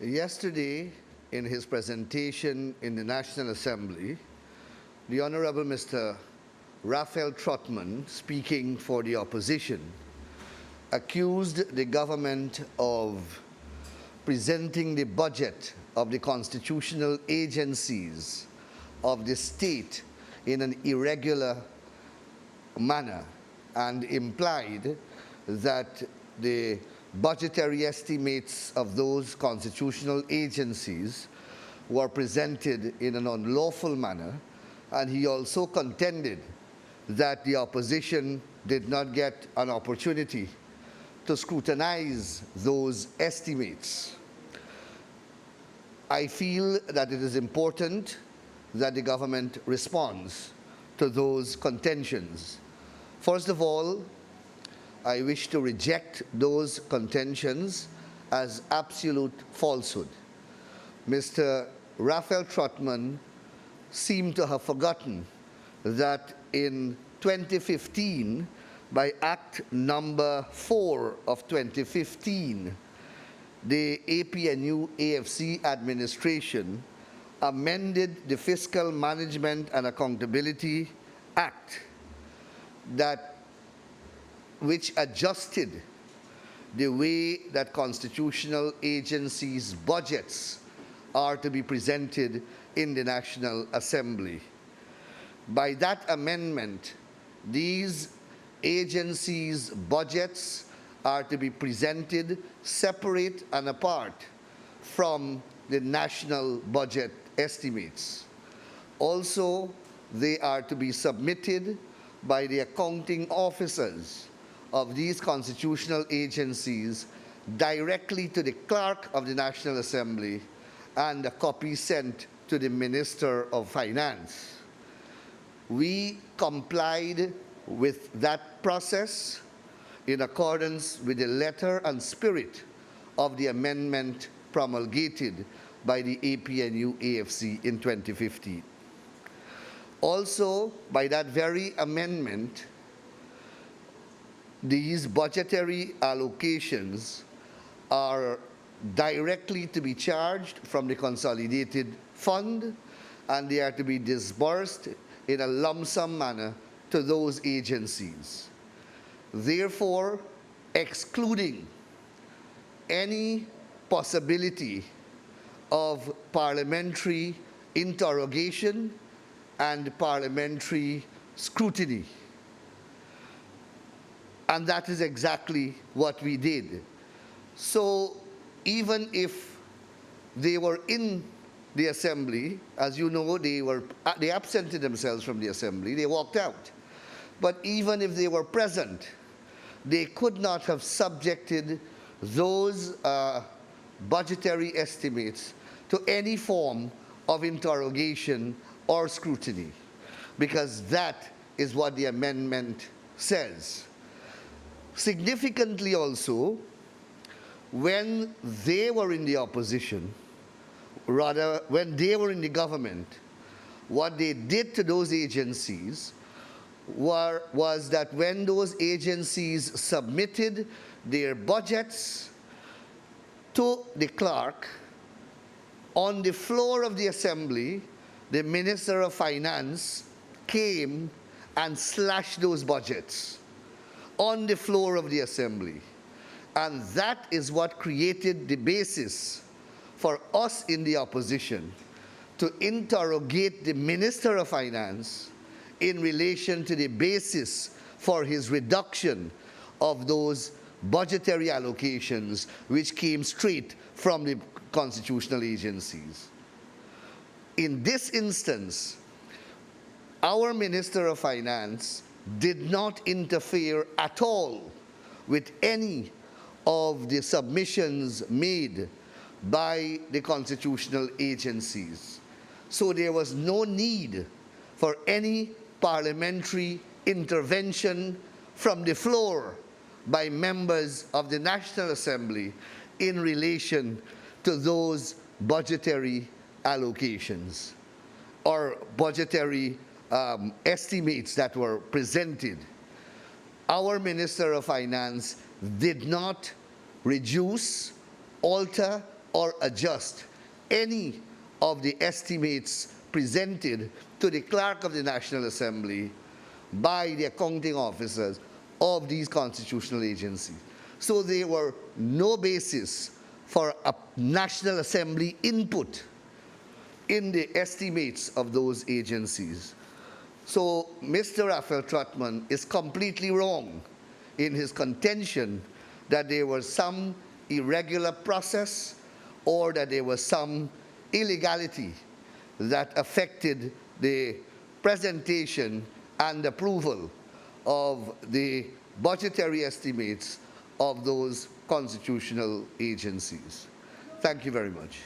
Yesterday, in his presentation in the National Assembly, the Honorable Mr. Raphael Trotman, speaking for the opposition, accused the government of presenting the budget of the constitutional agencies of the state in an irregular manner and implied that the budgetary estimates of those constitutional agencies were presented in an unlawful manner, and he also contended that the opposition did not get an opportunity to scrutinize those estimates. I feel that it is important that the government responds to those contentions. First of all, I wish to reject those contentions as absolute falsehood. Mr. Raphael Trotman seemed to have forgotten that in 2015, by Act number 4 of 2015, the APNU-AFC administration amended the Fiscal Management and Accountability Act which adjusted the way that constitutional agencies' budgets are to be presented in the National Assembly. By that amendment, these agencies' budgets are to be presented separate and apart from the national budget estimates. Also, they are to be submitted by the accounting officers of these constitutional agencies directly to the clerk of the National Assembly and a copy sent to the Minister of Finance. We complied with that process in accordance with the letter and spirit of the amendment promulgated by the APNU-AFC in 2015. Also, by that very amendment, these budgetary allocations are directly to be charged from the consolidated fund, and they are to be disbursed in a lump sum manner to those agencies. Therefore, excluding any possibility of parliamentary interrogation and parliamentary scrutiny. And that is exactly what we did. So even if they were in the assembly, as you know, they absented themselves from the assembly, they walked out. But even if they were present, they could not have subjected those budgetary estimates to any form of interrogation or scrutiny, because that is what the amendment says. Significantly also, when they were in the opposition, rather when they were in the government, what they did to those agencies was that when those agencies submitted their budgets to the clerk, on the floor of the assembly, the Minister of Finance came and slashed those budgets on the floor of the assembly. And that is what created the basis for us in the opposition to interrogate the Minister of Finance in relation to the basis for his reduction of those budgetary allocations which came straight from the constitutional agencies. In this instance, our Minister of Finance did not interfere at all with any of the submissions made by the constitutional agencies. So there was no need for any parliamentary intervention from the floor by members of the National Assembly in relation to those budgetary allocations or budgetary estimates that were presented. Our Minister of Finance did not reduce, alter, or adjust any of the estimates presented to the clerk of the National Assembly by the accounting officers of these constitutional agencies. So there were no basis for a National Assembly input in the estimates of those agencies. So Mr. Raphael Trotman is completely wrong in his contention that there was some irregular process or that there was some illegality that affected the presentation and approval of the budgetary estimates of those constitutional agencies. Thank you very much.